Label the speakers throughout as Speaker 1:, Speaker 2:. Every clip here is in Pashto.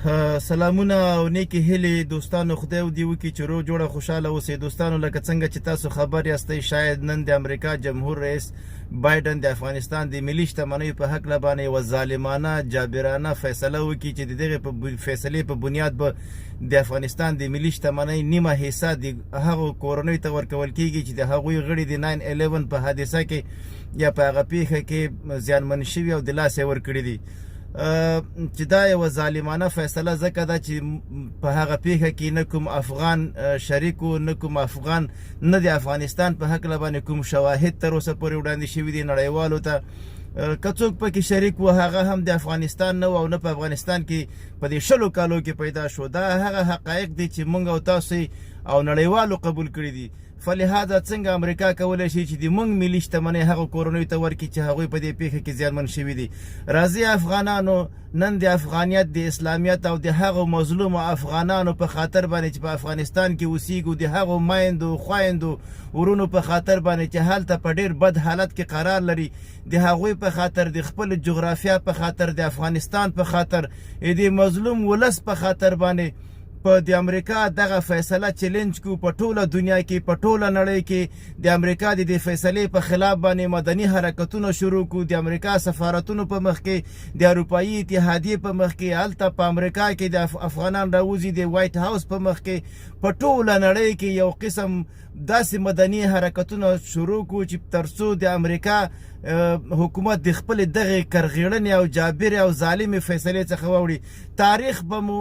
Speaker 1: سلامونه او نیکی هیلې دوستانو، خدای دې وکړي چې روغ جوړه خوشحاله اوسئ. دوستانو، لکه څنګه چې تاسو خبر یاستئ، شاید نن د امریکا جمهور رئیس بایدن د افغانستان د ملي شتمنیو په هکله باندې یوه ظالمانه جابرانه فیصله وکړي چې د دغې فیصلې په بنیاد به د افغانستان د ملي شتمنۍ نیمه حصه د هغو کورنیو ته ورکول کیږي چې د هغوی غړي د 9/11 په حادثه کې یا په هغه پیښه کې زیانمن شوي او د لاسه یې ورکړي دي. چې دا یوه ظالمانه فیصله ځکه ده چې په هغه پیښه کې نه کوم افغان شریک و، نه کوم افغان، نه د افغانستان په هکله باندې کوم شواهد تر اوسه پورې وړاندې شوي دي نړیوالو ته. که څوک پکې شریک و، هغه هم د افغانستان نه و او نه په افغانستان کې په دې 20 کالو کې پیدا شو. دا هغه حقایق دي چې موږ او تاسو او نړیوالو قبول کړي دي. فلهذا څنګه امریکا کولی شي چې د موږ ملي شتمنۍ هغو کورنیو ته ورکړي چې هغوی په دې پیښه کې زیانمن شوي دي. راځئ افغانانو، نن د افغانیت، د اسلامیت او د هغو مظلومو افغانانو په خاطر باندې چې په افغانستان کې اوسیږو، د هغو میندو خویندو ورونو په خاطر باندې چې هلته په ډېر بد حالت کې قرار لري، د هغوی په خاطر، د خپل جغرافیا په خاطر، د افغانستان په خاطر، د مظلوم ولس په خاطر باندې په د امریکا دغه فیصله چیلنج کو. په ټوله دنیا کې، په ټوله نړۍ کې د امریکا د دې فیصلې په خلاف باندې مدني حرکتونه شروع کو. د امریکا سفارتونو په مخ کې، د اروپایي اتحادیې په مخ کې، هلته په امریکا کې د افغانان راوځي، د وایټ هاوس په مخ کې، په ټوله نړۍ کې یو قسم داسې مدني حرکتونه شروع کو چې تر څو د امریکا حکومت د خپل دغه کرغیړنې او جابرې او ظالمې فیصلې څخه واوړي. تاریخ به مو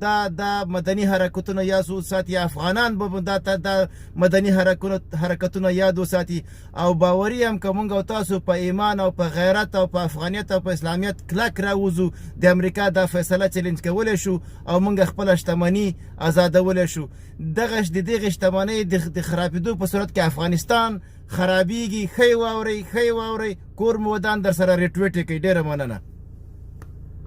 Speaker 1: دا مدني حرکتونه یاد وساتي، افغانان به دا مدني حرکتونه یاد وساتي، او باوري یم که موږ او تاسو په ایمان او په غیرت او په افغانیت او په اسلامیت کلک راوځو، د امریکا دا فیصله چیلنج کولی شو او موږ خپله شتمني ازادولی شو. د دغې شتمنۍ د خرابېدو په صورت کې افغانستان خرابېږي. ښه یې واورئ، کور مو ودان در سره ریټویټ یې کوي. ډېره مننه.